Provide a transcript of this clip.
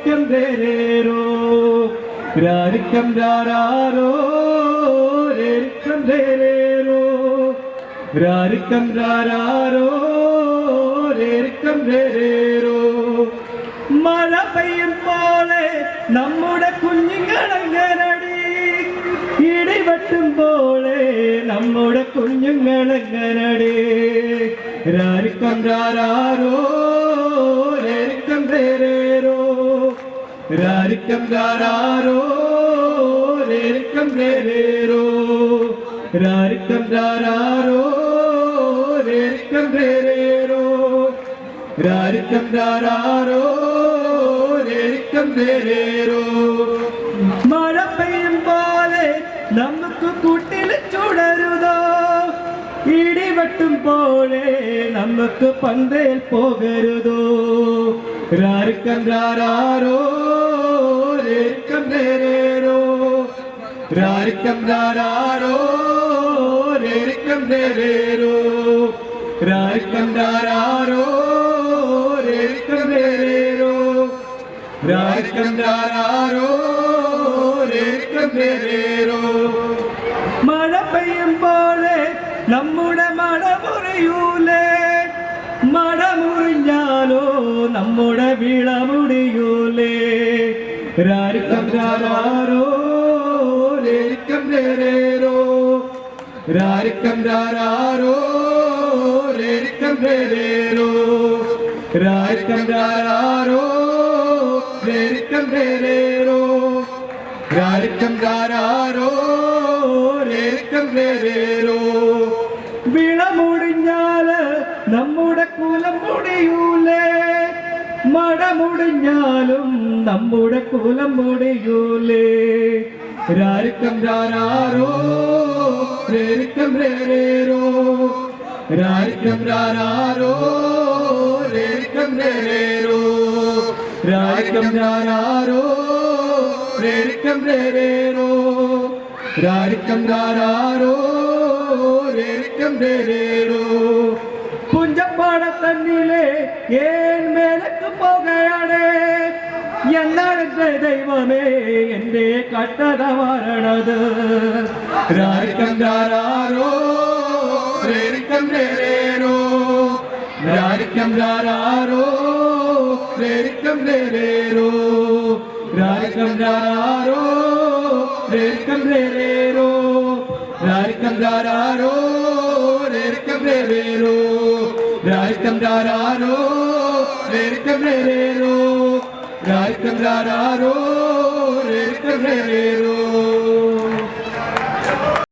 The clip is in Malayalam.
രേരിക്കം രേരേരോ രാരിക്കം രാരാരോ രേരിക്കം രേരേരോ രാരിക്കം രാരാരോ രേരിക്കം രേരേരോ മഴ പെയ്യും പോലെ നമ്മുടെ കുഞ്ഞുങ്ങളെങ്ങനടി ഇടിവെട്ടും പോലെ നമ്മുടെ കുഞ്ഞുങ്ങളെങ്ങനടി രാരിക്കം രാരാരോ രേരിക്കം രേരേരോ രാരിക്കം രാരാരോ രേരിക്കം രേരേരോ രാരിക്കം രാരാരോ രേരിക്കം രേരേരോ രാരിക്കം രാരാരോ രേരിക്കം രേരേരോ മഴ പെയ്യും പോലെ നമുക്ക് കൂട്ടിൽ ചുടരുതോ ഇടിവെട്ടും പോലെ നമുക്ക് പന്തയിൽ പോകരുതോ രാരിക്കം രാരാരോ രേരിക്കം രേരേരോ രാരിക്കം രാരാരോ രേരിക്കം രേരേരോ രാരിക്കം രാരാരോ രേരിക്കം രേരേരോ രാരിക്കം രാരാരോ രേരിക്കം രേരേരോ മഴ പെയ്യും പോലെ നമ്മുടെ മഴ മുറിയൂലേ മഴ മുറിഞ്ഞാലോ നമ്മുടെ വിള മുടിയൂലേ രാരിക്കം രാരാരോ രേരിക്കം രേരേരോ രാരിക്കം രാരാരോ രേരിക്കം രേരേരോ രാരിക്കം രാരാരോ രേരിക്കം രേരേരോ രാരിക്കം രാരാരോ രേരിക്കം രേരേരോ വിള മുടിഞ്ഞാല് നമ്മുടെ കുലം മുടിയൂലേ മഴ മുടിഞ്ഞാലും നമ്മുടെ കുലം മുടിയൂലേ രാരിക്കം രാരാരോ രേരിക്കം രേരേരോ രാരിക്കം രാരാരോ രേരിക്കം രേരേരോ രാരിക്കം രാരാരോ രേരിക്കം രേരേരോ രാരിക്കം രാരാരോ രേരിക്കം രേരേരോ പുഞ്ചപ്പാടത്തന്നിലെ ഏൻ മേലക്ക് പോകുകയാണ് എന്നാണ് എൻ്റെ ദൈവമേ എൻ്റെ കട്ടത മാറണത് രാരിക്കം രാരാരോ രേരിക്കം രേരേരോ രാരിക്കം രാരാരോ രേരിക്കം രേരേരോ രാരിക്കം രാരാരോ രേരിക്കം രേരേരോ രാരിക്കം രാരാരോ രേരിക്കം രേരേരോ രാരിക്കം രാരാരോ രേരിക്കം രേരേരോ രാരിക്കം രാരാരോ രേരിക്കം രേരേരോ